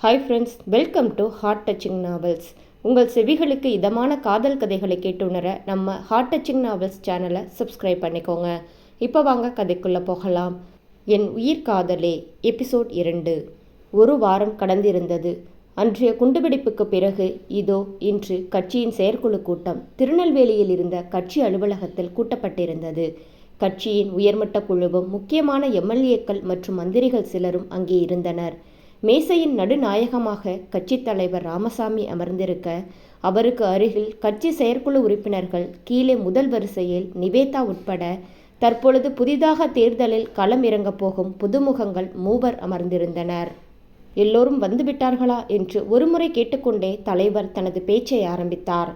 Hi friends, welcome to heart touching novels. உங்கள் செவிகளுக்கு இதமான காதல் கதைகளை கேட்டுணர நம்ம ஹார்ட் டச்சிங் நாவல்ஸ் சேனலை சப்ஸ்கிரைப் பண்ணிக்கோங்க. இப்போ வாங்க கதைக்குள்ளே போகலாம். என் உயிர் காதலே எபிசோட் 2. ஒரு வாரம் கடந்திருந்தது. அன்றைய குண்டுவெடிப்புக்கு பிறகு இதோ இன்று கட்சியின் செயற்குழு கூட்டம் திருநெல்வேலியில் இருந்த கட்சி அலுவலகத்தில் கூட்டப்பட்டிருந்தது. கட்சியின் உயர்மட்ட குழுவும் முக்கியமான எம்எல்ஏக்கள் மற்றும் மந்திரிகள் சிலரும் அங்கே இருந்தனர். மேசையின் நடுநாயகமாக கட்சி தலைவர் ராமசாமி அமர்ந்திருக்க, அவருக்கு அருகில் கட்சி செயற்குழு உறுப்பினர்கள் கீழே முதல் வரிசையில் நிவேதா உட்பட தற்பொழுது புதிதாக தேர்தலில் களம் இறங்கப் போகும் புதுமுகங்கள் 3 அமர்ந்திருந்தனர். எல்லோரும் வந்துவிட்டார்களா என்று ஒருமுறை கேட்டுக்கொண்டே தலைவர் தனது பேச்சை ஆரம்பித்தார்.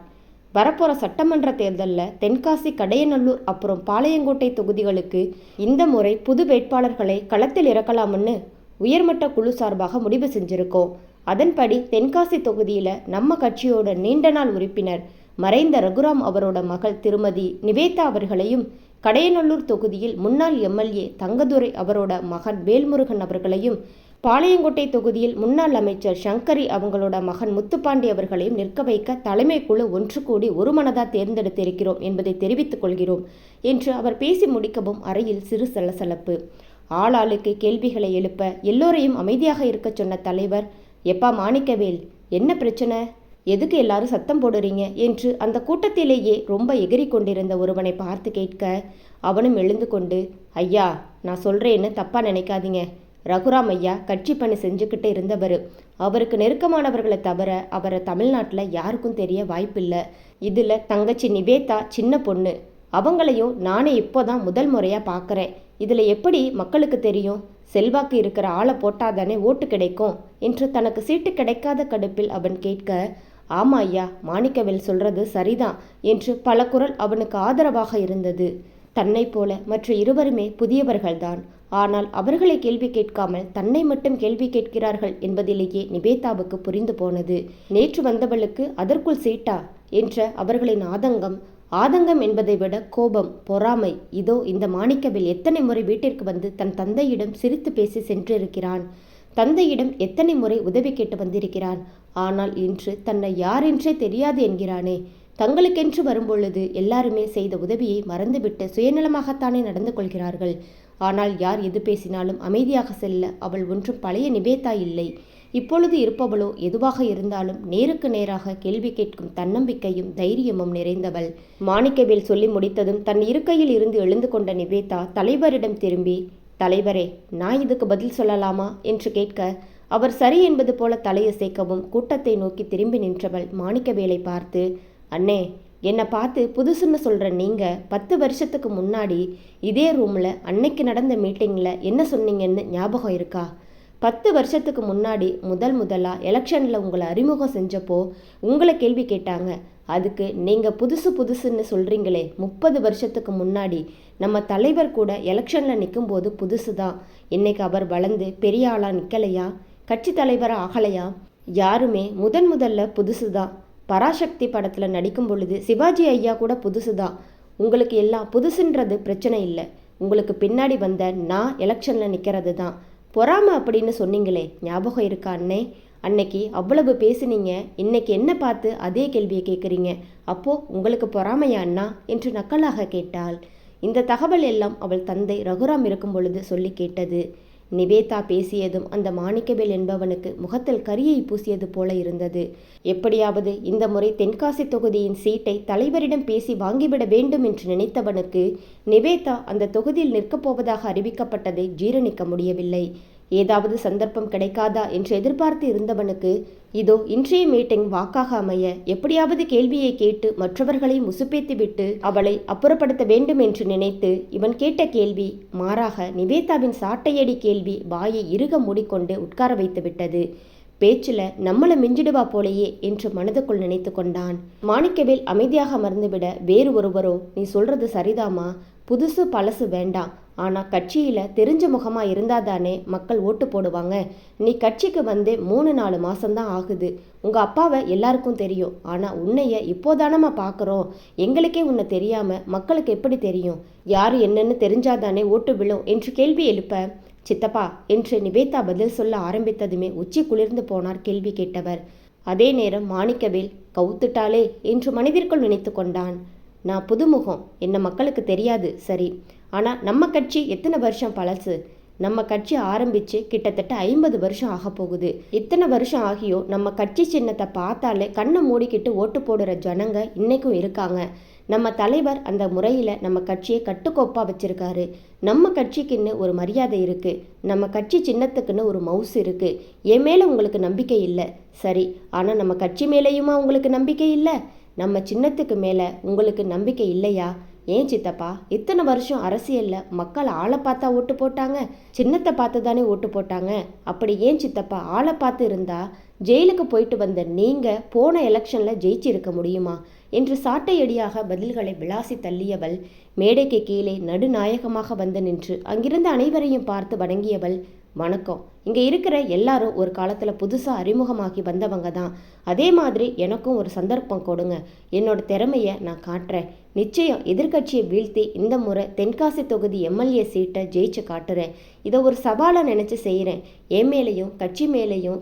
வரப்போற சட்டமன்ற தேர்தலில் தென்காசி, கடையநல்லூர் அப்புறம் பாளையங்கோட்டை தொகுதிகளுக்கு இந்த முறை புது வேட்பாளர்களை களத்தில் இறக்கலாம்னு உயர்மட்ட குழு சார்பாக முடிவு செஞ்சிருக்கோம். அதன்படி தென்காசி தொகுதியில் நம்ம கட்சியோட நீண்ட நாள் உறுப்பினர் மறைந்த ரகுராம் அவரோட மகள் திருமதி நிவேதா அவர்களையும், கடையநல்லூர் தொகுதியில் முன்னாள் எம்எல்ஏ தங்கதுரை அவரோட மகன் வேல்முருகன் அவர்களையும், பாளையங்கோட்டை தொகுதியில் முன்னாள் அமைச்சர் சங்கரி அவங்களோட மகன் முத்துப்பாண்டி அவர்களையும் நிற்க வைக்க தலைமை குழு ஒன்று கூடி ஒருமனதாக தேர்ந்தெடுத்திருக்கிறோம் என்பதை தெரிவித்துக் கொள்கிறோம் என்று அவர் பேசி முடிக்கவும் அறையில் சிறு சலசலப்பு. ஆளாளுக்கு கேள்விகளை எழுப்ப எல்லோரையும் அமைதியாக இருக்க சொன்ன தலைவர், எப்பா மாணிக்கவேல், என்ன பிரச்சனை, எதுக்கு எல்லாரும் சத்தம் போடுறீங்க என்று அந்த கூட்டத்திலேயே ரொம்ப எகிரி கொண்டிருந்த ஒருவனை பார்த்து கேட்க, அவனும் எழுந்து கொண்டு, ஐயா, நான் சொல்கிறேன்னு தப்பாக நினைக்காதீங்க. ரகுராம் ஐயா கட்சி பணி செஞ்சுக்கிட்டு இருந்தவர். அவருக்கு நெருக்கமானவர்களை தவிர அவரை தமிழ்நாட்டில் யாருக்கும் தெரிய வாய்ப்பில்லை. இதில் தங்கச்சி நிவேதா சின்ன பொண்ணு. அவங்களையும் நானே இப்போதான் முதல் முறையாக பார்க்குறேன். இதில் எப்படி மக்களுக்கு தெரியும்? செல்வாக்கு இருக்கிற ஆளை போட்டாதானே ஓட்டு கிடைக்கும் என்று தனக்கு சீட்டு கிடைக்காத கடுப்பில் அவன் கேட்க, ஆமா ஐயா, மாணிக்கவேல் சொல்றது சரிதான் என்று பல குரல் அவனுக்கு ஆதரவாக இருந்தது. தன்னை போல மற்ற இருவருமே புதியவர்கள்தான். ஆனால் அவர்களை கேள்வி கேட்காமல் தன்னை மட்டும் கேள்வி கேட்கிறார்கள் என்பதிலேயே நிவேதாவுக்கு புரிந்து போனது. நேற்று வந்தவளுக்கு அதற்குள் சீட்டா என்ற அவர்களின் ஆதங்கம் என்பதை விட கோபம், பொறாமை. இதோ இந்த மாணிக்கவேல் எத்தனை முறை வீட்டிற்கு வந்து தன் தந்தையிடம் சிரித்து பேசி சென்றிருக்கிறான். தந்தையிடம் எத்தனை முறை உதவி கேட்டு வந்திருக்கிறான். ஆனால் இன்று தன்னை யாரென்றே தெரியாது என்கிறானே. தங்களுக்கென்று வரும்பொழுது எல்லாருமே செய்த உதவியை மறந்துவிட்டு சுயநலமாகத்தானே நடந்து கொள்கிறார்கள். ஆனால் யார் எது பேசினாலும் அமைதியாக செல்ல அவள் ஒன்றும் பழைய நிவேதா இல்லை. இப்பொழுது இருப்பவளோ எதுவாக இருந்தாலும் நேருக்கு நேராக கேள்வி கேட்கும் தன்னம்பிக்கையும் தைரியமும் நிறைந்தவள். மாணிக்கவேல் சொல்லி முடித்ததும் தன் இருக்கையில் இருந்து எழுந்து கொண்ட நிவேதா தலைவரிடம் திரும்பி, தலைவரே, நான் இதுக்கு பதில் சொல்லலாமா என்று கேட்க, அவர் சரி என்பது போல தலையசைக்கவும் கூட்டத்தை நோக்கி திரும்பி நின்றவள் மாணிக்கவேலை பார்த்து, அண்ணே, என்னை பார்த்து புதுசுன்னு சொல்கிற நீங்கள் 10 வருஷத்துக்கு முன்னாடி இதே ரூமில் அன்னைக்கு நடந்த மீட்டிங்கில் என்ன சொன்னீங்கன்னு ஞாபகம் இருக்கா? 10 வருஷத்துக்கு முன்னாடி முதலாக எலெக்ஷனில் உங்களை அறிமுகம் செஞ்சப்போ உங்களை கேள்வி கேட்டாங்க. அதுக்கு நீங்கள் புதுசுன்னு சொல்கிறீங்களே. 30 வருஷத்துக்கு முன்னாடி நம்ம தலைவர் கூட எலெக்ஷனில் நிற்கும்போது புதுசு தான். இன்னைக்கு அவர் வளர்ந்து பெரிய ஆளாக நிற்கலையா? கட்சி தலைவராக ஆகலையா? யாருமே முதல்ல புதுசு தான். பராசக்தி படத்தில் நடிக்கும் பொழுது சிவாஜி ஐயா கூட புதுசு தான். உங்களுக்கு எல்லாம் புதுசுன்றது பிரச்சனை இல்லை. உங்களுக்கு பின்னாடி வந்த நான் எலெக்ஷனில் நிற்கிறது தான். பொறாமை அப்படின்னு சொன்னீங்களே, ஞாபகம் இருக்கா அண்ணே? அன்னைக்கு அவ்வளவு பேசுனீங்க. இன்னைக்கு என்ன பார்த்து அதே கேள்வியை கேட்குறீங்க. அப்போது உங்களுக்கு பொறாமையா அண்ணா என்று நக்கலாக கேட்டாள். இந்த தகவல் எல்லாம் அவள் தந்தை ரகுராம் இருக்கும் பொழுது சொல்லி கேட்டது. நிவேதா பேசியதும் அந்த மாணிக்கவேல் என்பவனுக்கு முகத்தில் கரியை பூசியது போல இருந்தது. எப்படியாவது இந்த முறை தென்காசி தொகுதியின் சீட்டை தலைவரிடம் பேசி வாங்கிவிட வேண்டும் என்று நினைத்தவனுக்கு நிவேதா அந்த தொகுதியில் நிற்கப் போவதாக அறிவிக்கப்பட்டதை ஜீரணிக்க முடியவில்லை. ஏதாவது சந்தர்ப்பம் கிடைக்காதா என்று எதிர்பார்த்து இருந்தவனுக்கு இதோ இன்றைய மீட்டிங் வாக்காக அமைய எப்படியாவது கேள்வியை கேட்டு மற்றவர்களையும் உசுப்பேத்திவிட்டு அவளை அப்புறப்படுத்த வேண்டும் என்று நினைத்து இவன் கேட்ட கேள்வி மாறாக நிவேதாவின் சாட்டையடி கேள்வி வாயை இறுக மூடிக்கொண்டு உட்கார வைத்து விட்டது. பேச்சில் நம்மளை மிஞ்சிடுவா போலேயே என்று மனதுக்குள் நினைத்து கொண்டான். மாணிக்கவேல் அமைதியாக அமர்ந்துவிட வேறு ஒருவரோ, நீ சொல்றது சரிதாமா, புதுசு பழசு வேண்டாம். ஆனால் கட்சியில் தெரிஞ்ச முகமாக இருந்தாதானே மக்கள் ஓட்டு போடுவாங்க. நீ கட்சிக்கு வந்து 3-4 மாதம்தான் ஆகுது. உங்கள் அப்பாவை எல்லாருக்கும் தெரியும். ஆனால் உன்னைய இப்போதானமா பார்க்குறோம். எங்களுக்கே உன்னை தெரியாமல் மக்களுக்கு எப்படி தெரியும்? யார் என்னன்னு தெரிஞ்சாதானே ஓட்டு விழும் என்று கேள்வி எழுப்ப, சித்தப்பா என்று நிவேதா பதில் சொல்ல ஆரம்பித்ததுமே உச்சி குளிர்ந்து போனார் கேள்வி கேட்டவர். அதே நேரம் மாணிக்கவேல் கவுத்துட்டாளே என்று மனதிற்குள் நினைத்து கொண்டான். நான் புதுமுகம், என்ன மக்களுக்கு தெரியாது சரி, ஆனால் நம்ம கட்சி எத்தனை வருஷம் பழசு. நம்ம கட்சி ஆரம்பித்து கிட்டத்தட்ட 50 வருஷம் ஆக போகுது. இத்தனை வருஷம் ஆகியும் நம்ம கட்சி சின்னத்தை பார்த்தாலே கண்ணை மூடிக்கிட்டு ஓட்டு போடுற ஜனங்க இன்னைக்கும் இருக்காங்க. நம்ம தலைவர் அந்த முறையில் நம்ம கட்சியை கட்டுக்கோப்பாக வச்சுருக்காரு. நம்ம கட்சிக்குன்னு ஒரு மரியாதை இருக்குது. நம்ம கட்சி சின்னத்துக்குன்னு ஒரு மவுஸ் இருக்குது. என் மேலே உங்களுக்கு நம்பிக்கை இல்லை சரி, ஆனால் நம்ம கட்சி மேலேயுமா உங்களுக்கு நம்பிக்கை இல்லை? நம்ம சின்னத்துக்கு மேலே உங்களுக்கு நம்பிக்கை இல்லையா? ஏன் சித்தப்பா, இத்தனை வருஷம் அரசியலில் மக்கள் ஆளை பார்த்தா ஓட்டு போட்டாங்க, சின்னத்தை பார்த்து தானே ஓட்டு போட்டாங்க. அப்படி ஏன் சித்தப்பா ஆளை பார்த்து இருந்தா ஜெயிலுக்கு போயிட்டு வந்த நீங்கள் போன எலெக்ஷனில் ஜெயிச்சிருக்க முடியுமா என்று சாட்டையடியாக பதில்களை விளாசி தள்ளியவள் மேடைக்கு கீழே நடுநாயகமாக வந்து நின்று அங்கிருந்த அனைவரையும் பார்த்து வணங்கியவள், வணக்கம். இங்கே இருக்கிற எல்லாரும் ஒரு காலத்தில் புதுசாக அறிமுகமாகி வந்தவங்க தான். அதே மாதிரி எனக்கும் ஒரு சந்தர்ப்பம் கொடுங்க. என்னோட திறமையை நான் காட்டுறேன். நிச்சயம் எதிர்கட்சியை வீழ்த்தி இந்த முறை தென்காசி தொகுதி எம்எல்ஏ சீட்டை ஜெயிச்சு காட்டுறேன். இதை ஒரு சவாலாக நினச்சி செய்கிறேன். என் மேலேயும்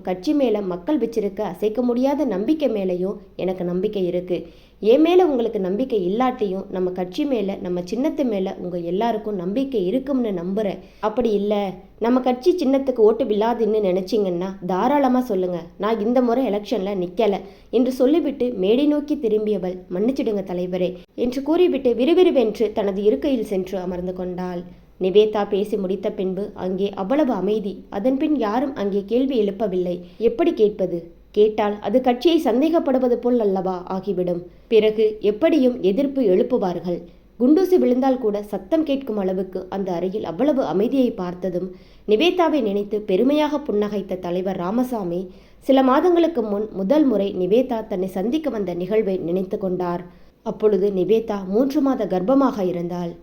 கட்சி மேலே மக்கள் வச்சிருக்க அசைக்க முடியாத நம்பிக்கை மேலேயும் எனக்கு நம்பிக்கை இருக்குது. என் மேலே உங்களுக்கு நம்பிக்கை இல்லாட்டியும் நம்ம கட்சி மேலே நம்ம சின்னத்து மேலே உங்கள் எல்லாருக்கும் நம்பிக்கை இருக்கும்னு நம்புகிறேன். அப்படி இல்லை நம்ம கட்சி சின்னத்துக்கு ஓட்டு விழாதுன்னு நினச்சிங்கன்னா தாராளமாக சொல்லுங்கள், நான் இந்த முறை எலெக்ஷனில் நிற்கலை என்று சொல்லிவிட்டு மேடை நோக்கி திரும்பியவள், மன்னிச்சிடுங்க தலைவரே என்று கூறிவிட்டு விறுவிறுவென்று தனது இருக்கையில் சென்று அமர்ந்து கொண்டாள். நிவேதா பேசி முடித்த பின்பு அங்கே அவ்வளவு அமைதி. அதன்பின் யாரும் அங்கே கேள்வி எழுப்பவில்லை. எப்படி கேட்பது? கேட்டால் அது கட்சியை சந்தேகப்படுவது போல் அல்லவா ஆகிவிடும். பிறகு எப்படியும் எதிர்ப்பு எழுப்புவார்கள். குண்டூசி விழுந்தால் கூட சத்தம் கேட்கும் அளவுக்கு அந்த அறையில் அவ்வளவு அமைதியை பார்த்ததும் நிவேதாவை நினைத்து பெருமையாக புன்னகைத்த தலைவர் ராமசாமி சில மாதங்களுக்கு முன் முதல் முறை நிவேதா தன்னை சந்திக்க வந்த நிகழ்வை நினைத்து கொண்டார். அப்பொழுது நிவேதா 3 மாத கர்ப்பமாக இருந்தாள்.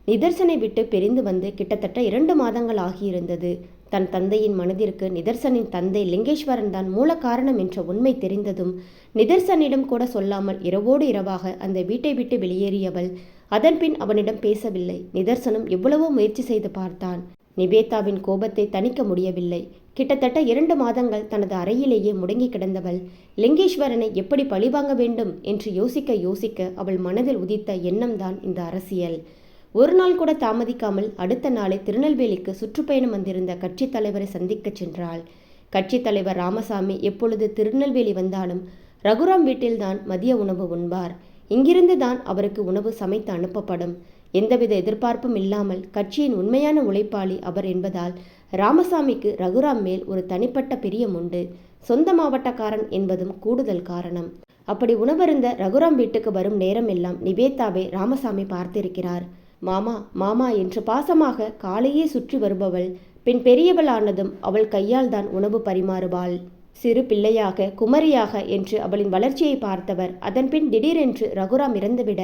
நிதர்சனை விட்டு பிரிந்து வந்து கிட்டத்தட்ட 2 மாதங்கள் ஆகியிருந்தது. தன் தந்தையின் மனதிற்கு நிதர்சனின் தந்தை லிங்கேஸ்வரன் தான் மூல காரணம் என்ற உண்மை தெரிந்ததும் நிதர்சனிடம் கூட சொல்லாமல் இரவோடு இரவாக அந்த வீட்டை விட்டு வெளியேறியவள் அதன்பின் அவனிடம் பேசவில்லை. நிதர்சனம் எவ்வளவோ முயற்சி செய்து பார்த்தான். நிவேதாவின் கோபத்தை தணிக்க முடியவில்லை. கிட்டத்தட்ட 2 மாதங்கள் தனது அறையிலேயே முடங்கி கிடந்தவள் லிங்கேஸ்வரனை எப்படி பழிவாங்க வேண்டும் என்று யோசிக்க அவள் மனதில் உதித்த எண்ணம்தான் இந்த அரசியல். ஒரு நாள் கூட தாமதிக்காமல் அடுத்த நாளை திருநெல்வேலிக்கு சுற்றுப்பயணம் வந்திருந்த கட்சித் தலைவரை சந்திக்கச் சென்றாள். கட்சித் தலைவர் ராமசாமி எப்பொழுது திருநெல்வேலி வந்தாலும் ரகுராம் வீட்டில்தான் மதிய உணவு உண்பார். இங்கிருந்து தான் அவருக்கு உணவு சமைத்து அனுப்பப்படும். எந்தவித எதிர்பார்ப்பும் இல்லாமல் கட்சியின் உண்மையான உழைப்பாளி அவர் என்பதால் ராமசாமிக்கு ரகுராம் மேல் ஒரு தனிப்பட்ட பிரியம் உண்டு. சொந்த மாவட்டக்காரன் என்பதும் கூடுதல் காரணம். அப்படி உணவருந்த ரகுராம் வீட்டுக்கு வரும் நேரம் எல்லாம் நிவேதாவை ராமசாமி பார்த்திருக்கிறார். மாமா மாமா என்று பாசமாக காலையே சுற்றி வருபவள் பின் பெரியவளானதும் அவள் கையால் தான் உணவு பரிமாறுவாள். சிறு பிள்ளையாக குமரியாக என்று அவளின் வளர்ச்சியை பார்த்தவர் அதன்பின் திடீரென்று ரகுராம் இறந்துவிட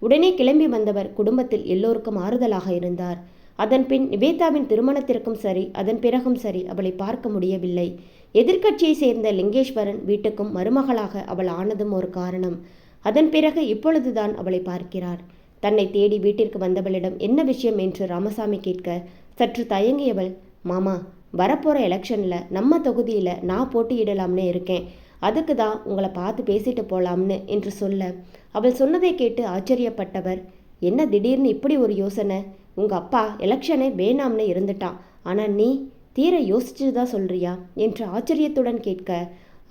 உடனே கிளம்பி வந்தவர் குடும்பத்தில் எல்லோருக்கும் ஆறுதலாக இருந்தார். அதன்பின் நிவேதாவின் திருமணத்திற்கும் சரி அதன் பிறகும் சரி அவளை பார்க்க முடியவில்லை. எதிர்க்கட்சியை சேர்ந்த லிங்கேஸ்வரன் வீட்டுக்கும் மருமகளாக அவள் ஆனதும் ஒரு காரணம். அதன் பிறகு இப்பொழுதுதான் அவளை பார்க்கிறார். தன்னை தேடி வீட்டிற்கு வந்தவளிடம் என்ன விஷயம் என்று ராமசாமி கேட்க சற்று தயங்கியவள், மாமா வரப்போகிற எலெக்ஷனில் நம்ம தொகுதியில் நான் போட்டியிடலாம்னு இருக்கேன், அதுக்கு தான் உங்களை பார்த்து பேசிட்டு போகலாம்னு என்று சொல்ல அவள் சொன்னதை கேட்டு ஆச்சரியப்பட்டவர், என்ன திடீர்னு இப்படி ஒரு யோசனை? உங்கள் அப்பா எலெக்ஷனே வேணாம்னு இருந்துட்டான், ஆனால் நீ தீர யோசிச்சு தான் சொல்கிறியா என்று ஆச்சரியத்துடன் கேட்க,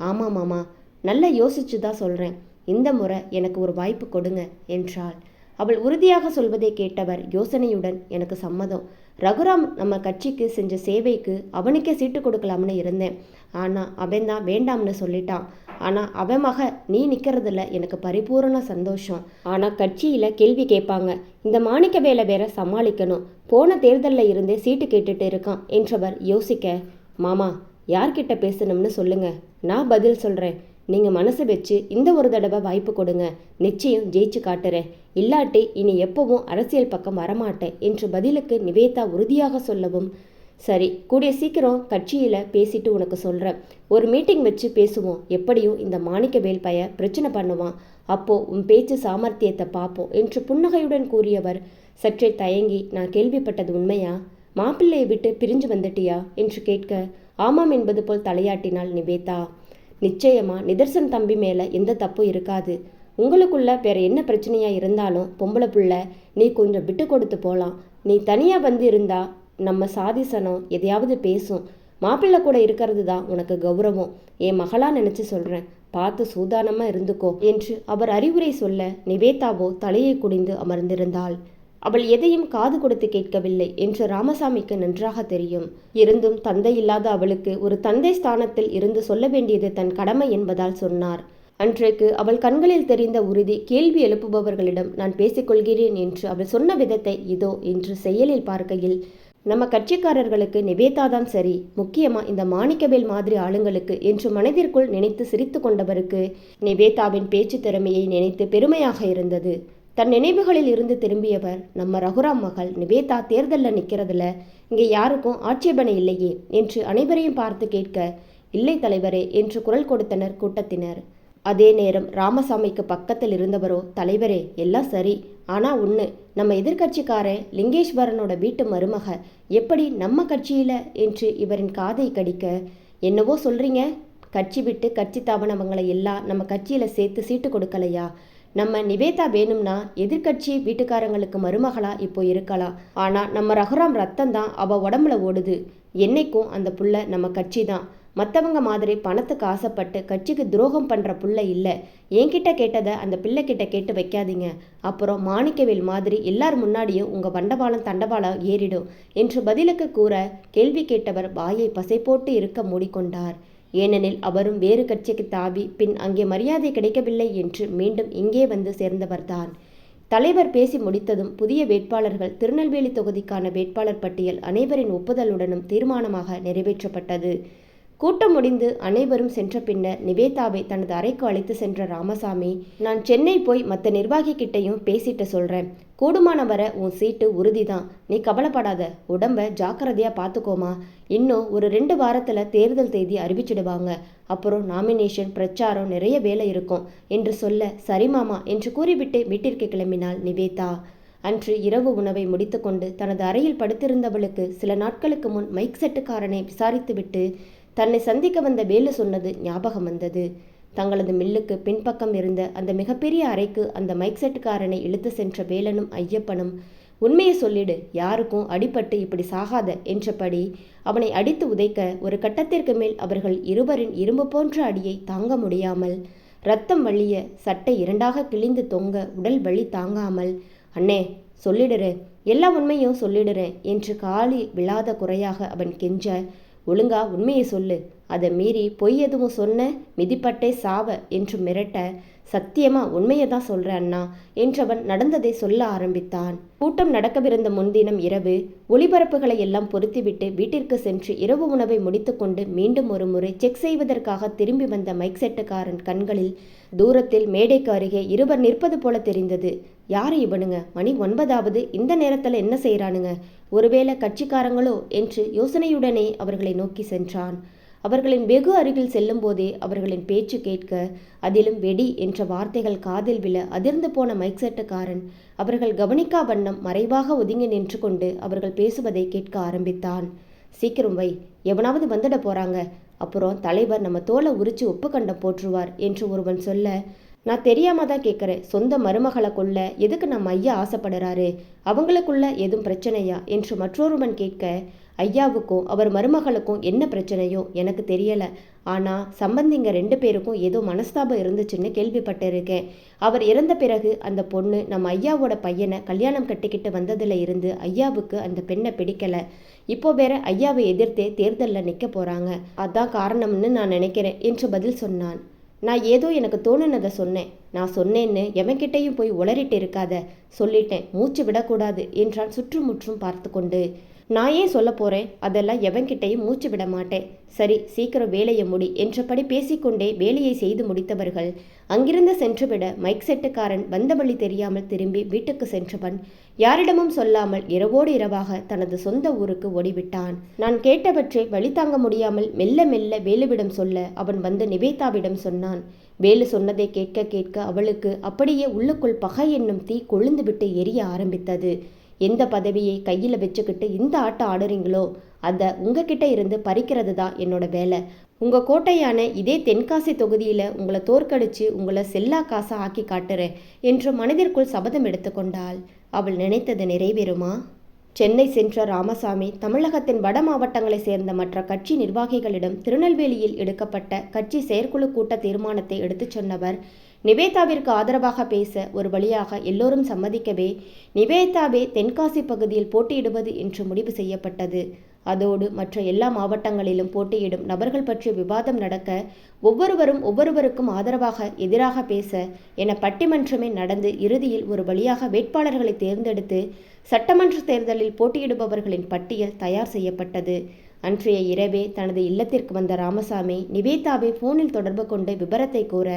ஆமாம் மாமா, நல்லா யோசிச்சு தான் சொல்கிறேன், இந்த முறை எனக்கு ஒரு வாய்ப்பு கொடுங்க என்றாள். அவள் உறுதியாக சொல்வதை கேட்டவர் யோசனையுடன், எனக்கு சம்மதம், ரகுராம் நம்ம கட்சிக்கு செஞ்ச சேவைக்கு அவனுக்கே சீட்டு கொடுக்கலாம்னு இருந்தேன், ஆனால் அவன் தான் வேண்டாம்னு சொல்லிட்டான். ஆனால் அவன் மக நீ நிற்கிறதுல எனக்கு பரிபூரண சந்தோஷம். ஆனால் கட்சியில் கேள்வி கேட்பாங்க, இந்த மாணிக்கவேலை வேற சமாளிக்கணும், போன தேர்தலில் இருந்தே சீட்டு கேட்டுட்டு இருக்கான் என்றவர் யோசிக்க, மாமா யார்கிட்ட பேசணும்னு சொல்லுங்க, நான் பதில் சொல்கிறேன், நீங்கள் மனசு வச்சு இந்த ஒரு தடவை வாய்ப்பு கொடுங்க, நிச்சயம் ஜெயிச்சு காட்டுறேன், இல்லாட்டி இனி எப்பவும் அரசியல் பக்கம் வரமாட்டேன் என்று பதிலுக்கு நிவேதா உறுதியாக சொல்லவும், சரி கூடிய சீக்கிரம் கட்சியில் பேசிட்டு உனக்கு சொல்கிறேன், ஒரு மீட்டிங் வச்சு பேசுவோம், எப்படியும் இந்த மாணிக்கவேல் பைய பிரச்சனை பண்ணுவான், அப்போ உன் பேச்சு சாமர்த்தியத்தை பார்ப்போம் என்று புன்னகையுடன் கூறியவர் சற்றே தயங்கி, நான் கேள்விப்பட்டது உண்மையா? மாப்பிள்ளையை விட்டு பிரிஞ்சு வந்துட்டியா என்று கேட்க ஆமாம் என்பது போல் தலையாட்டினாள் நிவேதா. நிச்சயமா நிதர்சன் தம்பி மேலே எந்த தப்பும் இருக்காது. உங்களுக்குள்ள வேற என்ன பிரச்சனையா இருந்தாலும் பொம்பளை புள்ள நீ கொஞ்சம் விட்டு கொடுத்து போகலாம். நீ தனியாக வந்து இருந்தா நம்ம சாதிசனம் எதையாவது பேசும். மாப்பிள்ளை கூட இருக்கிறது தான் உனக்கு கௌரவம். என் மகளா நினச்சி சொல்கிறேன், பார்த்து சூதானமாக இருந்துக்கோ என்று அவர் அறிவுரை சொல்ல நிவேதாவோ தலையை குனிந்து அமர்ந்திருந்தாள். அவள் எதையும் காது கொடுத்து கேட்கவில்லை என்று ராமசாமிக்கு நன்றாக தெரியும். இருந்தும் தந்தை இல்லாத அவளுக்கு ஒரு தந்தை ஸ்தானத்தில் இருந்து சொல்ல வேண்டியது தன் கடமை என்பதால் சொன்னார். அன்றைக்கு அவள் கண்களில் தெரிந்த உறுதி கேள்வி எழுப்புபவர்களிடம் நான் பேசிக்கொள்கிறேன் என்று அவள் சொன்ன விதத்தை இதோ என்று செயலில் பார்க்கையில் நம்ம கட்சிக்காரர்களுக்கு நிவேதா தான் சரி, முக்கியமாக இந்த மாணிக்கவேல் மாதிரி ஆளுங்களுக்கு என்று மனதிற்குள் நினைத்து சிரித்து கொண்டவருக்கு நிவேதாவின் பேச்சு திறமையை நினைத்து பெருமையாக இருந்தது. தன் நினைவுகளில் இருந்து திரும்பியவர், நம்ம ரகுராம் மகள் நிவேதா தேர்தலில் நிற்கிறதுல இங்கே யாருக்கும் ஆட்சேபனை இல்லையே என்று அனைவரையும் பார்த்து கேட்க, இல்லை தலைவரே என்று குரல் கொடுத்தனர் கூட்டத்தினர். அதே நேரம் ராமசாமிக்கு பக்கத்தில் இருந்தவரோ, தலைவரே எல்லாம் சரி, ஆனால் ஒன்று, நம்ம எதிர்கட்சிக்காரன் லிங்கேஸ்வரனோட வீட்டு மருமக எப்படி நம்ம கட்சியில் என்று இவரின் காதை கடிக்க, என்னவோ சொல்கிறீங்க, கட்சி விட்டு கட்சி தாவணவங்களை எல்லாம் நம்ம கட்சியில் சேர்த்து சீட்டு கொடுக்கலையா? நம்ம நிவேதா வேணும்னா எதிர்கட்சி வீட்டுக்காரங்களுக்கு மருமகளா இப்போ இருக்கலாம். ஆனால் நம்ம ரகுராம் ரத்தம் தான் அவள் உடம்புல ஓடுது. என்னைக்கும் அந்த புள்ள நம்ம கட்சி தான். மற்றவங்க மாதிரி பணத்துக்கு ஆசைப்பட்டு கட்சிக்கு துரோகம் பண்ணுற புள்ள இல்லை. என்கிட்ட கேட்டதை அந்த பிள்ளைக்கிட்ட கேட்டு வைக்காதீங்க. அப்புறம் மாணிக்கவேல் மாதிரி எல்லார் முன்னாடியும் உங்கள் வண்டவாளம் தண்டவாளம் ஏறிடும் என்று பதிலுக்கு கூற கேள்வி கேட்டவர் வாயை பசை போட்டு இருக்க மூடிக்கொண்டார். ஏனெனில் அவரும் வேறு கட்சிக்கு தாவி பின் அங்கே மரியாதை கிடைக்கவில்லை என்று மீண்டும் இங்கே வந்து சேர்ந்தவர்தான். தலைவர் பேசி முடித்ததும் புதிய வேட்பாளர்கள் திருநெல்வேலி தொகுதிக்கான வேட்பாளர் பட்டியல் அனைவரின் ஒப்புதலுடனும் தீர்மானமாக நிறைவேற்றப்பட்டது. கூட்டம் முடிந்து அனைவரும் சென்ற பின்னர் நிவேதாவை தனது அறைக்கு அழைத்து சென்ற ராமசாமி, நான் சென்னை போய் மற்ற நிர்வாகிக்கிட்டையும் பேசிட்டு சொல்கிறேன். கூடுமான வர உன் சீட்டு உறுதிதான். நீ கவலைப்படாத. உடம்ப ஜாக்கிரதையாக பார்த்துக்கோமா. இன்னும் ஒரு 2 வாரத்தில் தேர்தல் தேதி அறிவிச்சிடுவாங்க. அப்புறம் நாமினேஷன் பிரச்சாரம் நிறைய வேலை இருக்கும் என்று சொல்ல, சரி மாமா என்று கூறிவிட்டு வீட்டிற்கு கிளம்பினாள் நிவேதா. அன்று இரவு உணவை முடித்துக்கொண்டு தனது அறையில் படுத்திருந்தவளுக்கு சில நாட்களுக்கு முன் மைக் செட்டுக்காரனை விசாரித்துவிட்டு தன்னை சந்திக்க வந்த வேலு சொன்னது ஞாபகம் வந்தது. தங்களது மில்லுக்கு பின்பக்கம் இருந்த அந்த மிகப்பெரிய அறைக்கு அந்த மைக் செட்டுக்காரனை இழுத்து சென்ற வேலனும் ஐயப்பனும், உண்மையை சொல்லிடு, யாருக்கும் அடிபட்டு இப்படி சாகாத என்றபடி அவனை அடித்து உதைக்க ஒரு கட்டத்திற்கு மேல் அவர்கள் இருவரின் இரும்பு போன்ற அடியை தாங்க முடியாமல் ரத்தம் வழிய சட்டை 2ஆக கிழிந்து தொங்க உடல் வலி தாங்காமல், அண்ணே சொல்லிடுறேன், எல்லா உண்மையும் சொல்லிடுறேன் என்று காலி விழாத குறையாக அவன் கெஞ்ச, ஒழுங்கா உண்மையை சொல்லு, அதை மீறி பொய் எதுவும் சொன்ன மிதிப்பட்டே சாவ என்று மிரட்ட, சத்தியமா உண்மையை தான் சொல்கிறேன் அண்ணா என்றவன் நடந்ததை சொல்ல ஆரம்பித்தான். கூட்டம் நடக்கவிருந்த முன்தினம் இரவு ஒளிபரப்புகளை எல்லாம் பொருத்திவிட்டு வீட்டிற்கு சென்று இரவு உணவை முடித்துக்கொண்டு மீண்டும் ஒரு முறை செக் செய்வதற்காக திரும்பி வந்த மைக் செட்டுக்காரன் கண்களில் தூரத்தில் மேடைக்கு அருகே இருவர் நிற்பது போல தெரிந்தது. யாரு இவனுங்க? மணி 9ஆவது, இந்த நேரத்தில் என்ன செய்கிறானுங்க? ஒருவேளை கட்சிக்காரங்களோ என்று யோசனையுடனே அவர்களை நோக்கி சென்றான். அவர்களின் வெகு அருகில் செல்லும் போதே அவர்களின் பேச்சு கேட்க, அதிலும் வெடி என்ற வார்த்தைகள் காதில் விழ அதிர்ந்து போன மைக் செட்டுக்காரன் அவர்கள் கவனிக்கா வண்ணம் மறைவாக ஒதுங்கி நின்று கொண்டு அவர்கள் பேசுவதை கேட்க ஆரம்பித்தான். சீக்கிரம் வை, எவனாவது வந்துட போறாங்க, அப்புறம் தலைவர் நம்ம தோலை உரிச்சு உப்பு கண்டம் போற்றுவார் என்று ஒருவன் சொல்ல, நான் தெரியாம தான் கேட்குறேன், சொந்த மருமகளை கொள்ள எதுக்கு நம்ம ஐயா ஆசைப்படுறாரு, அவங்களுக்குள்ள எதுவும் பிரச்சனையா என்று மற்றொருவன் கேட்க, ஐயாவுக்கும் அவர் மருமகளுக்கும் என்ன பிரச்சனையோ எனக்கு தெரியலை, ஆனால் சம்பந்திங்க 2 பேருக்கும் ஏதோ மனஸ்தாபம் இருந்துச்சுன்னு கேள்விப்பட்டிருக்கேன். அவர் இறந்த பிறகு அந்த பொண்ணு நம்ம ஐயாவோட பையனை கல்யாணம் கட்டிக்கிட்டு வந்ததில் இருந்து ஐயாவுக்கு அந்த பெண்ணை பிடிக்கலை. இப்போ வேற ஐயாவை எதிர்த்தே தேர்தலில் நிற்க போகிறாங்க, அதான் காரணம்னு நான் நினைக்கிறேன் என்று பதில் சொன்னான். நான் ஏதோ எனக்கு தோணுனதை சொன்னேன். நான் சொன்னேன்னு எவன்கிட்டையும் போய் உளறிட்டு இருக்காத, சொல்லிட்டேன், மூச்சு விடக்கூடாது என்றான் சுற்றுமுற்றும் பார்த்து கொண்டு. நான் ஏன் சொல்ல போகிறேன், அதெல்லாம் எவன்கிட்டையும் மூச்சு விட மாட்டேன். சரி, சீக்கிரம் வேலையை முடி என்றபடி பேசிக்கொண்டே வேலையை செய்து முடித்தவர்கள் அங்கிருந்து சென்றுவிட மைக் செட்டுக்காரன் வந்த வழி தெரியாமல் திரும்பி வீட்டுக்கு சென்றவன் யாரிடமும் சொல்லாமல் இரவோடு இரவாக தனது சொந்த ஊருக்கு ஓடிவிட்டான். நான் கேட்டவற்றை வழி தாங்க முடியாமல் மெல்ல மெல்ல வேலுவிடம் சொல்ல அவன் வந்து நிவேதாவிடம் சொன்னான். வேலு சொன்னதை கேட்க கேட்க அவளுக்கு அப்படியே உள்ளுக்குள் பகை என்னும் தீ கொழுந்துவிட்டு எரிய ஆரம்பித்தது. எந்த பதவியை கையில் வச்சுக்கிட்டு இந்த ஆட்டம் ஆடுறீங்களோ அதை உங்ககிட்ட இருந்து பறிக்கிறது தான் என்னோட வேலை. உங்கள் கோட்டையான இதே தென்காசி தொகுதியில் உங்களை தோற்கடிச்சு உங்களை செல்லா காசா ஆக்கி காட்டுறேன் என்று மனதிற்குள் சபதம் எடுத்துக்கொண்டாள். அவள் நினைத்தது நிறைவேறுமா? சென்னை சென்ற ராமசாமி தமிழகத்தின் வட மாவட்டங்களை சேர்ந்த மற்ற கட்சி நிர்வாகிகளிடம் திருநெல்வேலியில் எடுக்கப்பட்ட கட்சி செயற்குழு கூட்ட தீர்மானத்தை எடுத்துச் சொன்னவர். நிவேதாவிற்கு ஆதரவாக பேச ஒரு வழியாக எல்லோரும் சம்மதிக்கவே நிவேதாவே தென்காசி பகுதியில் போட்டியிடுவது என்று முடிவு செய்யப்பட்டது. அதோடு மற்ற எல்லா மாவட்டங்களிலும் போட்டியிடும் நபர்கள் பற்றிய விவாதம் நடக்க ஒவ்வொருவருக்கும் ஆதரவாக எதிராக பேச என பட்டிமன்றமே நடந்து இறுதியில் ஒரு வழியாக வேட்பாளர்களை தேர்ந்தெடுத்து சட்டமன்ற தேர்தலில் போட்டியிடுபவர்களின் பட்டியல் தயார் செய்யப்பட்டது. அன்றைய இரவே தனது இல்லத்திற்கு வந்த ராமசாமி நிவேதாவை போனில் தொடர்பு கொண்டு விபரத்தை கூற,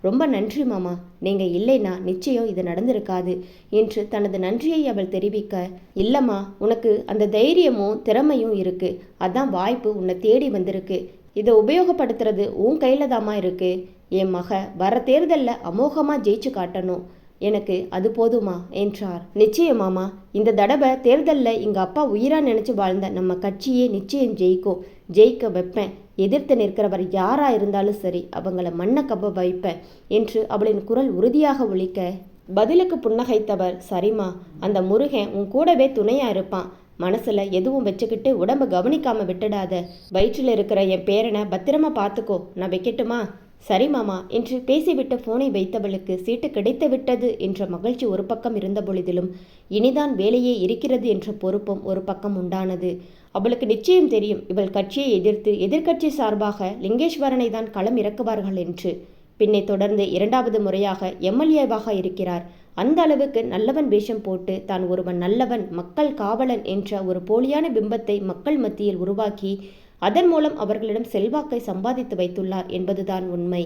ரொம்ப நன்றி மாமா, நீங்கள் இல்லைனா நிச்சயம் இது நடந்திருக்காது என்று தனது நன்றியை அவள் தெரிவிக்க, இல்லம்மா, உனக்கு அந்த தைரியமும் திறமையும் இருக்கு, அதான் வாய்ப்பு உன்னை தேடி வந்திருக்கு. இதை உபயோகப்படுத்துறது உன் கையில தாமா இருக்கு. என் மக வர தேர்தலில் அமோகமாக ஜெயிச்சு காட்டணும், எனக்கு அது போதுமா என்றார். நிச்சயமாமா, இந்த தடவை தேர்தலில் எங்கள் அப்பா உயிரா நினச்சி வாழ்ந்த நம்ம கட்சியே நிச்சயம் ஜெயிக்கும், ஜெயிக்க வைப்பேன். எதிர்த்து நிற்கிறவர் யாரா இருந்தாலும் சரி, அவங்கள மண்ணை கப்ப வைப்பேன் என்று அவளின் குரல் உறுதியாக ஒலிக்க, பதிலுக்கு புன்னகைத்தவர், சரிம்மா, அந்த முருகன் உன் கூடவே துணையா இருப்பான். மனசுல எதுவும் வச்சுக்கிட்டு உடம்ப கவனிக்காம விட்டுடாத. வயிற்றில் இருக்கிற என் பேரனை பத்திரமா பார்த்துக்கோ, நான் வைக்கட்டுமா? சரி மாமா என்று பேசிவிட்டு போனை வைத்தவளுக்கு சீட்டு கிடைத்து விட்டது என்ற மகிழ்ச்சி ஒரு பக்கம் இருந்த பொழுதிலும் இனிதான் வேலையே இருக்கிறது என்ற பொறுப்பும் ஒரு பக்கம் உண்டானது. அவளுக்கு நிச்சயம் தெரியும் இவள் கட்சியை எதிர்த்து எதிர்க்கட்சி சார்பாக லிங்கேஸ்வரனை தான் களம் இறக்குவார்கள் என்று. பின்னை தொடர்ந்து 2வது முறையாக எம்எல்ஏவாக இருக்கிறார். அந்த அளவுக்கு நல்லவன் வேஷம் போட்டு தான் ஒருவன் நல்லவன், மக்கள் காவலன் என்ற ஒரு போலியான பிம்பத்தை மக்கள் மத்தியில் உருவாக்கி அதன் மூலம் அவர்களிடம் செல்வாக்கை சம்பாதித்து வைத்துள்ளார் என்பதுதான் உண்மை.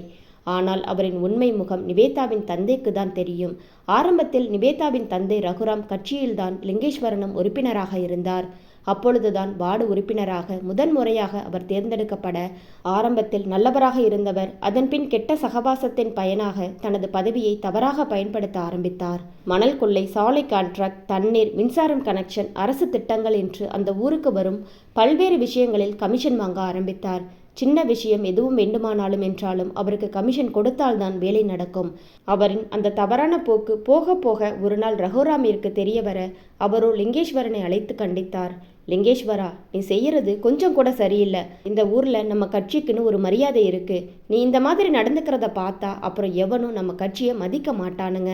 ஆனால் அவரின் உண்மை முகம் நிவேதாவின் தந்தைக்கு தான் தெரியும். ஆரம்பத்தில் நிவேதாவின் தந்தை ரகுராம் கட்சியில்தான் லிங்கேஸ்வரனும் உறுப்பினராக இருந்தார். அப்பொழுதுதான் வார்டு உறுப்பினராக முதன்முறையாக அவர் தேர்ந்தெடுக்கப்பட, ஆரம்பத்தில் நல்லவராக இருந்தவர் அதன்பின் கெட்ட சகவாசத்தின் பயனாக தனது பதவியை தவறாக பயன்படுத்த ஆரம்பித்தார். மணல் கொள்ளை, சாலை கான்ட்ராக்ட், தண்ணீர், மின்சாரம் கனெக்ஷன், அரசு திட்டங்கள் என்று அந்த ஊருக்கு வரும் பல்வேறு விஷயங்களில் கமிஷன் வாங்க ஆரம்பித்தார். சின்ன விஷயம் எதுவும் வேண்டுமானாலும் என்றாலும் அவருக்கு கமிஷன் கொடுத்தால்தான் வேலை நடக்கும். அவரின் அந்த தவறான போக்கு போக போக ஒரு நாள் ரகுராமிற்கு தெரிய வர அவரோ லிங்கேஸ்வரனை அழைத்து கண்டித்தார். லிங்கேஸ்வரா, நீ செய்யறது கொஞ்சம் கூட சரியில்லை. இந்த ஊர்ல நம்ம கட்சிக்குன்னு ஒரு மரியாதை இருக்கு. நீ இந்த மாதிரி நடந்துக்கிறத பார்த்தா அப்புறம் எவனும் நம்ம கட்சியை மதிக்க மாட்டானுங்க.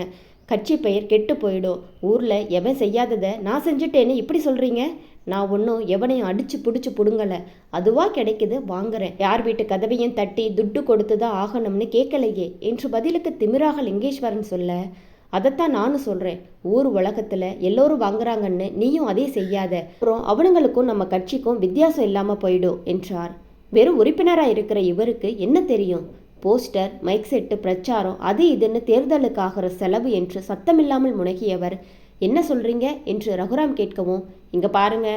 கட்சி பெயர் கெட்டு போயிடும். ஊரில் எவன் செய்யாததை நான் செஞ்சுட்டேன்னு இப்படி சொல்கிறீங்க? நான் ஒன்றும் எவனையும் அடித்து பிடிச்சி பிடுங்கலை. அதுவாக கிடைக்குது, வாங்குறேன். யார் வீட்டு கதவையும் தட்டி துட்டு கொடுத்து தான் ஆகணும்னு கேட்கலையே என்று பதிலுக்கு திமிராக லிங்கேஸ்வரன் சொல்ல, அதைத்தான் நானும் சொல்கிறேன். ஊர் உலகத்தில் எல்லோரும் வாங்குறாங்கன்னு நீயும் அதே செய்யாத. அப்புறம் அவனுங்களுக்கும் நம்ம கட்சிக்கும் வித்தியாசம் இல்லாமல் போயிடும் என்றார். வெறும் உறுப்பினராக இருக்கிற இவருக்கு என்ன தெரியும்? போஸ்டர், மைக் செட்டு, பிரச்சாரம், அது இதுன்னு தேர்தலுக்கு ஆகிற செலவு என்று சத்தமில்லாமல் முனகியவர், என்ன சொல்றீங்க என்று ரகுராம் கேட்கவும், இங்க பாருங்க,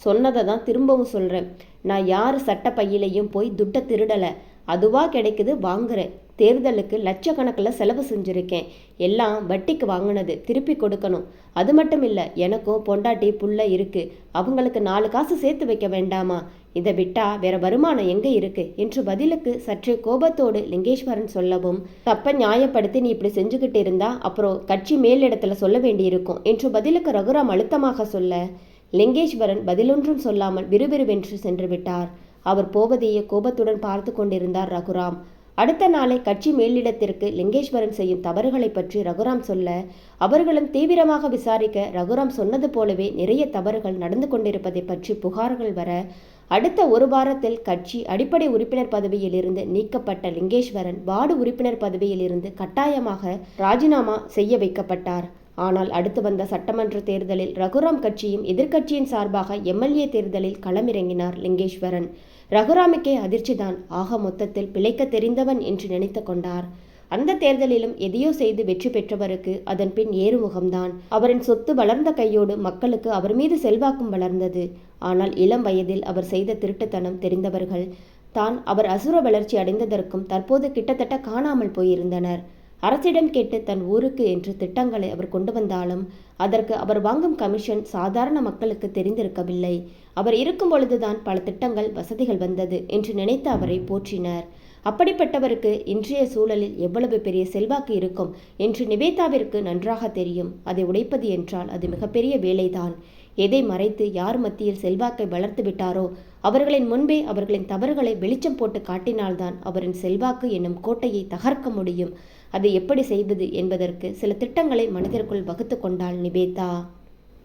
சொன்னதை தான் திரும்பவும் சொல்றேன். நான் யார் சட்ட பையிலையும் போய் துட்டை திருடலை. அதுவா கிடைக்குது, வாங்குறேன். தேர்தலுக்கு லட்சக்கணக்கில் செலவு செஞ்சுருக்கேன். எல்லாம் வட்டிக்கு வாங்கினது, திருப்பி கொடுக்கணும். அது மட்டும் இல்லை, எனக்கும் பொண்டாட்டி புள்ள இருக்கு. அவங்களுக்கு 4 காசு சேர்த்து வைக்க வேண்டாமா? இதை விட்டா வேற வருமானம் எங்க இருக்கு என்று பதிலுக்கு சற்றே கோபத்தோடு லிங்கேஸ்வரன் சொல்லவும், தப்ப நியாயப்படுத்தி நீ இப்படி செஞ்சுக்கிட்டு இருந்தா அப்புறம் கட்சி மேலிடத்துல சொல்ல வேண்டியிருக்கும் என்று பதிலுக்கு ரகுராம் அழுத்தமாக சொல்ல, லிங்கேஸ்வரன் பதிலொன்றும் சொல்லாமல் விறுவிறுவென்று சென்று விட்டார். அவர் போவதையே கோபத்துடன் பார்த்து கொண்டிருந்தார் ரகுராம். அடுத்த நாளை கட்சி மேலிடத்திற்கு லிங்கேஸ்வரன் செய்யும் தவறுகளை பற்றி ரகுராம் சொல்ல, அவர்களும் தீவிரமாக விசாரிக்க ரகுராம் சொன்னது போலவே நிறைய தவறுகள் நடந்து கொண்டிருப்பதை பற்றி புகார்கள் வர, அடுத்த 1 வாரத்தில் கட்சி அடிப்படை உறுப்பினர் பதவியில் இருந்து நீக்கப்பட்ட லிங்கேஸ்வரன் வார்டு உறுப்பினர் பதவியில் இருந்து கட்டாயமாக ராஜினாமா செய்ய வைக்கப்பட்டார். ஆனால் அடுத்து வந்த சட்டமன்ற தேர்தலில் ரகுராம் கட்சியும் எதிர்க்கட்சியின் சார்பாக எம்எல்ஏ தேர்தலில் களமிறங்கினார் லிங்கேஸ்வரன். ரகுராமுக்கே அதிர்ச்சிதான். ஆக மொத்தத்தில் பிழைக்க தெரிந்தவன் என்று நினைத்து கொண்டார். அந்த தேர்தலிலும் எதையோ செய்து வெற்றி பெற்றவருக்கு அதன் பின் ஏறுமுகம்தான். அவரின் சொத்து வளர்ந்த கையோடு மக்களுக்கு அவர் மீது செல்வாக்கும் வளர்ந்தது. ஆனால் இளம் வயதில் அவர் செய்த திருட்டுத்தனம் தெரிந்தவர்கள் தான் அவர் அசுர வளர்ச்சி அடைந்ததற்கும் தற்போது கிட்டத்தட்ட காணாமல் போயிருந்தனர். அரசிடம் கேட்டு தன் ஊருக்கு என்று திட்டங்களை அவர் கொண்டு வந்தாலும் அதற்கு அவர் வாங்கும் கமிஷன் சாதாரண மக்களுக்கு தெரிந்திருக்கவில்லை. அவர் இருக்கும் பொழுதுதான் பல திட்டங்கள் வசதிகள் வந்தது என்று நினைத்து அவரை போற்றினர். அப்படிப்பட்டவருக்கு இன்றைய சூழலில் எவ்வளவு பெரிய செல்வாக்கு இருக்கும் என்று நிவேதாவிற்கு நன்றாக தெரியும். அதை உடைப்பது என்றால் அது மிகப்பெரிய வேலைதான். எதை மறைத்து யார் மத்தியில் செல்வாக்கை வளர்த்து விட்டாரோ அவர்களின் முன்பே அவர்களின் தவறுகளை வெளிச்சம் போட்டு காட்டினால்தான் அவரின் செல்வாக்கு என்னும் கோட்டையை தகர்க்க முடியும். அதை எப்படி செய்வது என்பதற்கு சில திட்டங்களை மனதிற்குள் வகுத்து கொண்டாள் நிவேதா.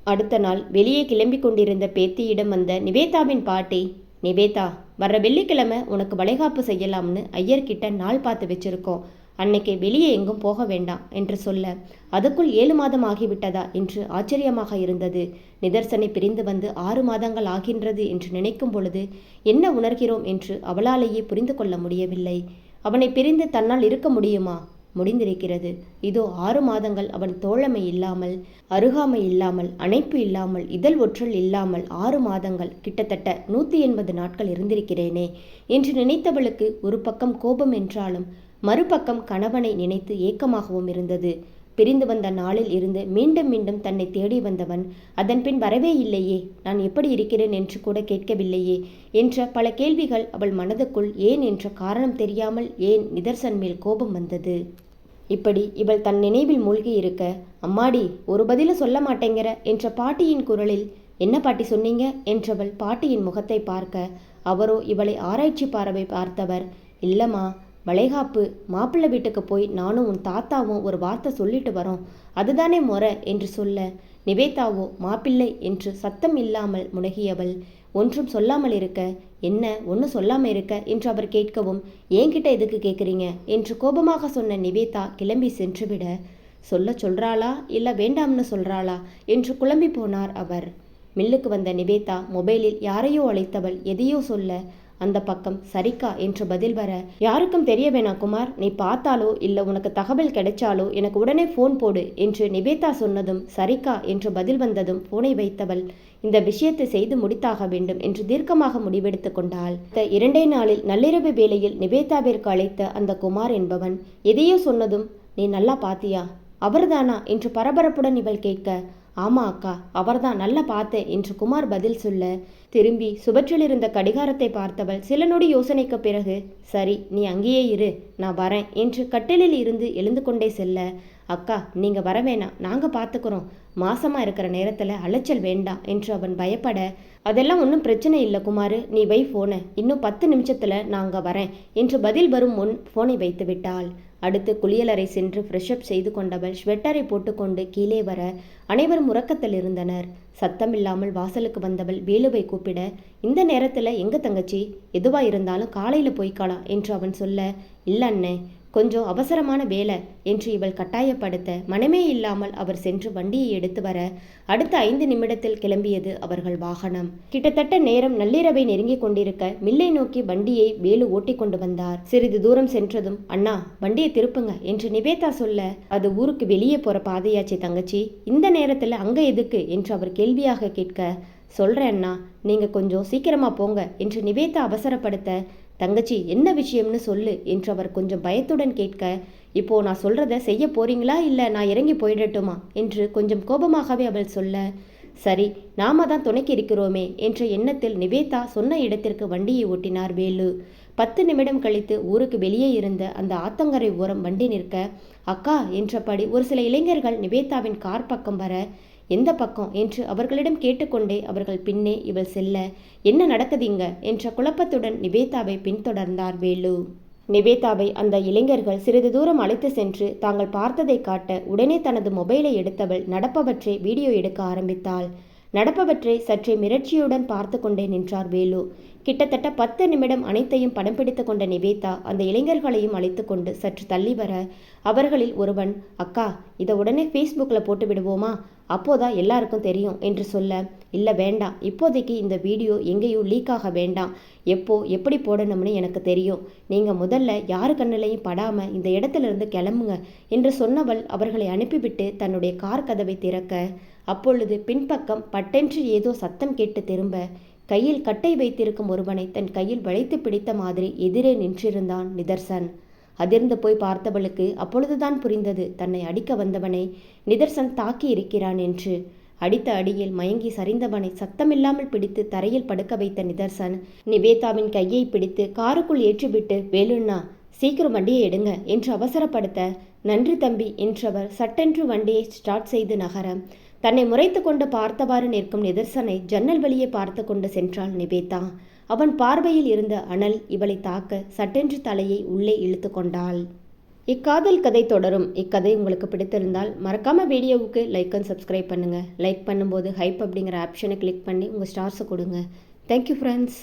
அடுத்த நாள் வெளியே கிளம்பி கொண்டிருந்த பேத்தியிடம் வந்த நிவேதாவின் பாட்டி, நிவேதா, வர்ற வெள்ளிக்கிழமை உனக்கு வளைகாப்பு செய்யலாம்னு ஐயர்கிட்ட நாள் பார்த்து வச்சிருக்கோம். அன்னைக்கு வெளியே எங்கும் போக வேண்டாம் என்று சொல்ல, அதுக்குள் 7 மாதம் ஆகிவிட்டதா என்று ஆச்சரியமாக இருந்தது. நிதர்சனை பிரிந்து வந்து 6 மாதங்கள் ஆகின்றது என்று நினைக்கும் பொழுது என்ன உணர்கிறோம் என்று அவளாலேயே புரிந்து கொள்ள முடியவில்லை. அவனை பிரிந்து தன்னால் இருக்க முடியுமா? முடிந்திருக்கிறது. இதோ 6 மாதங்கள் அவன் தோழமை இல்லாமல், அருகாமை இல்லாமல், அணைப்பு இல்லாமல், இதழ் ஒற்றல் இல்லாமல் 6 மாதங்கள், கிட்டத்தட்ட 180 நாட்கள் இருந்திருக்கிறேனே என்று நினைத்தவளுக்கு ஒரு பக்கம் கோபம் என்றாலும் மறுபக்கம் கணவனை நினைத்து ஏக்கமாகவும் இருந்தது. பிரிந்து வந்த நாளில் இருந்து மீண்டும் மீண்டும் தன்னை தேடி வந்தவன் அதன் பின் வரவே இல்லையே, நான் எப்படி இருக்கிறேன் என்று கூட கேட்கவில்லையே என்ற பல கேள்விகள் அவள் மனதுக்குள் ஏன் என்ற காரணம் தெரியாமல் ஏன் நிதர்சன் மேல் கோபம் வந்தது. இப்படி இவள் தன் நினைவில் மூழ்கி இருக்க, அம்மாடி ஒரு பதில சொல்ல மாட்டேங்கிற என்ற பாட்டியின் குரலில், என்ன பாட்டி சொன்னீங்க என்றவள் பாட்டியின் முகத்தை பார்க்க, அவரோ இவளை ஆராய்ச்சி பார்வை பார்த்தவர், இல்லம்மா, வளைகாப்பு மாப்பிள்ளை வீட்டுக்கு போய் நானும் உன் தாத்தாவும் ஒரு வார்த்தை சொல்லிட்டு வரோம், அதுதானே முறை என்று சொல்ல, நிவேதாவோ மாப்பிள்ளை என்று சத்தம் இல்லாமல் முனகியவள் ஒன்றும் சொல்லாமல் இருக்க, என்ன ஒன்றும் சொல்லாமல் இருக்க என்று அவர் கேட்கவும், என்கிட்ட எதுக்கு கேட்குறீங்க என்று கோபமாக சொன்ன நிவேதா கிளம்பி சென்றுவிட, சொல்றாளா இல்லை வேண்டாம்னு சொல்றாளா என்று குழம்பி போனார் அவர். மில்லுக்கு வந்த நிவேதா மொபைலில் யாரையோ அழைத்தவள் எதையோ சொல்ல, அந்த பக்கம் சரிக்கா என்று பதில் வர, யாருக்கும் தெரிய வேணாம் குமார், நீ பார்த்தாலோ இல்லை உனக்கு தகவல் கிடைச்சாலோ எனக்கு உடனே ஃபோன் போடு என்று நிவேதா சொன்னதும் சரிக்கா என்று பதில் வந்ததும் போனை வைத்தவள் இந்த விஷயத்தை செய்து முடித்தாக வேண்டும் என்று தீர்க்கமாக முடிவெடுத்து கொண்டாள். 2 நாளில் நள்ளிரவு வேளையில் நிவேதாவிற்கு அழைத்த அந்த குமார் என்பவன் எதையோ சொன்னதும், நீ நல்லா பாத்தியா, அவர்தானா என்று பரபரப்புடன் இவள் கேட்க, ஆமா அக்கா, அவர்தான், நல்லா பார்த்தேன் என்று குமார் பதில் சொல்ல, திரும்பி சுபற்றில் இருந்த கடிகாரத்தை பார்த்தவள் சில நொடி யோசனைக்கு பிறகு, சரி நீ அங்கேயே இரு, நான் வரேன் என்று கட்டிலில் இருந்து எழுந்து கொண்டே செல்ல, அக்கா நீங்க வர வேணாம், நாங்க பார்த்துக்கிறோம், மாசமா இருக்கிற நேரத்துல அலைச்சல் வேண்டாம் என்று அவன் பயப்பட, அதெல்லாம் ஒன்றும் பிரச்சனை இல்லை குமார், நீ வை போனை, இன்னும் 10 நிமிஷத்துல நாங்க வரேன் என்று பதில் வரும் முன் போனை வைத்து விட்டாள். அடுத்து குளியலறை சென்று ஃப்ரெஷ்அப் செய்து கொண்டவள் ஸ்வெட்டரை போட்டுக்கொண்டு கீழே வர அனைவரும் உறக்கத்தில் இருந்தனர். சத்தமில்லாமல் வாசலுக்கு வந்தவள் வேலுவை கூப்பிட, இந்த நேரத்துல எங்க தங்கச்சி, எதுவா இருந்தாலும் காலையில போய்க்கலாம் என்று அவன் சொல்ல, இல்ல அண்ணே, கொஞ்சம் அவசரமான வேலை என்று இவள் கட்டாயப்படுத்த மனமே இல்லாமல் அவர் சென்று வண்டியை எடுத்து வர அடுத்த 5 நிமிடத்தில் கிளம்பியது அவர்கள் வாகனம். கிட்டத்தட்ட நேரம் நள்ளிரவை நெருங்கி கொண்டிருக்க மில்லை நோக்கி வண்டியை வேலு ஓட்டி கொண்டு வந்தார். சிறிது தூரம் சென்றதும், அண்ணா வண்டியை திருப்புங்க என்று நிவேதா சொல்ல, அது ஊருக்கு வெளியே போற பாதையாச்சு தங்கச்சி, இந்த நேரத்துல அங்க எதுக்கு என்று அவர் கேள்வியாக கேட்க, சொல்றேன் அண்ணா, நீங்க கொஞ்சம் சீக்கிரமா போங்க என்று நிவேதா அவசரப்படுத்த, தங்கச்சி என்ன விஷயம்னு சொல்லு என்று அவர் கொஞ்சம் பயத்துடன் கேட்க, இப்போ நான் சொல்றத செய்ய போறீங்களா இல்ல நான் இறங்கி போயிடட்டுமா என்று கொஞ்சம் கோபமாகவே அவள் சொல்ல, சரி நாம தான் துணைக்கு இருக்கிறோமே என்ற எண்ணத்தில் நிவேதா சொன்ன இடத்திற்கு வண்டியை ஓட்டினார் வேலு. 10 நிமிடம் கழித்து ஊருக்கு வெளியே இருந்த அந்த ஆத்தங்கரை ஓரம் வண்டி நிற்க, அக்கா என்றபடி ஒரு சில இளைஞர்கள் நிவேதாவின் கார் பக்கம் வர, எந்த பக்கம் என்று அவர்களிடம் கேட்டுக்கொண்டே அவர்கள் பின்னே இவள் செல்ல, என்ன நடக்குதுங்க என்ற குழப்பத்துடன் நிவேதாவை பின்தொடர்ந்தார் வேலு. நிவேதாவை அந்த இளைஞர்கள் சிறிது தூரம் அழைத்து சென்று தாங்கள் பார்த்ததை காட்ட உடனே தனது மொபைலை எடுத்தவள் நடப்பவற்றை வீடியோ எடுக்க ஆரம்பித்தாள். நடப்பவற்றை சற்றே மிரட்சியுடன் பார்த்து கொண்டே நின்றார் வேலு. கிட்டத்தட்ட 10 நிமிடம் அனைத்தையும் படம் பிடித்து கொண்ட நிவேதா அந்த இளைஞர்களையும் அழைத்து கொண்டு சற்று தள்ளி வர, அவர்களில் ஒருவன், அக்கா இதை உடனே ஃபேஸ்புக்கில் போட்டு விடுவோமா, அப்போதான் எல்லாருக்கும் தெரியும் என்று சொல்ல, இல்லை வேண்டாம், இப்போதைக்கு இந்த வீடியோ எங்கேயும் லீக் ஆக வேண்டாம், எப்போ எப்படி போடணும்னு எனக்கு தெரியும், நீங்கள் முதல்ல யாரு கண்ணிலையும் படாமல் இந்த இடத்திலிருந்து கிளம்புங்க என்று சொன்னவள் அவர்களை அனுப்பிவிட்டு தன்னுடைய கார் கதவை திறக்க, அப்பொழுது பின்பக்கம் பட்டென்று ஏதோ சத்தம் கேட்டு திரும்ப கையில் கட்டை வைத்திருக்கும் ஒருவனை தன் கையில் வளைத்து பிடித்த மாதிரி எதிரே நின்றிருந்தான் நிதர்சன். அதிர்ந்து போய் பார்த்தவளுக்கு அப்பொழுதுதான் புரிந்தது தன்னை அடிக்க வந்தவனை நிதர்சன் தாக்கி இருக்கிறான் என்று. அடித்த அடியில் மயங்கி சரிந்தவனை சத்தமில்லாமல் பிடித்து தரையில் படுக்க வைத்த நிதர்சன் நிவேதாவின் கையை பிடித்து காருக்குள் ஏற்றிவிட்டு, வேலுண்ணா சீக்கிரம் வண்டியை எடுங்க என்று அவசரப்படுத்த, நன்றி தம்பி என்றவர் சட்டென்று வண்டியை ஸ்டார்ட் செய்து நகர, தன்னை முறைத்து கொண்டு பார்த்தவாறு நிற்கும் நிதர்சனை ஜன்னல் வழியே பார்த்து கொண்டு சென்றாள் நிவேதா. அவன் பார்வையில் இருந்த அனல் இவளை தாக்க சட்டென்று தலையை உள்ளே இழுத்து கொண்டாள். இக்காதல் கதை தொடரும். இக்கதை உங்களுக்கு பிடித்திருந்தால் மறக்காமல் வீடியோவுக்கு லைக் அண்ட் சப்ஸ்கிரைப் பண்ணுங்கள். லைக் பண்ணும்போது ஹைப் அப்படிங்கிற ஆப்ஷனை கிளிக் பண்ணி உங்கள் ஸ்டார்ஸை கொடுங்க. Thank you friends.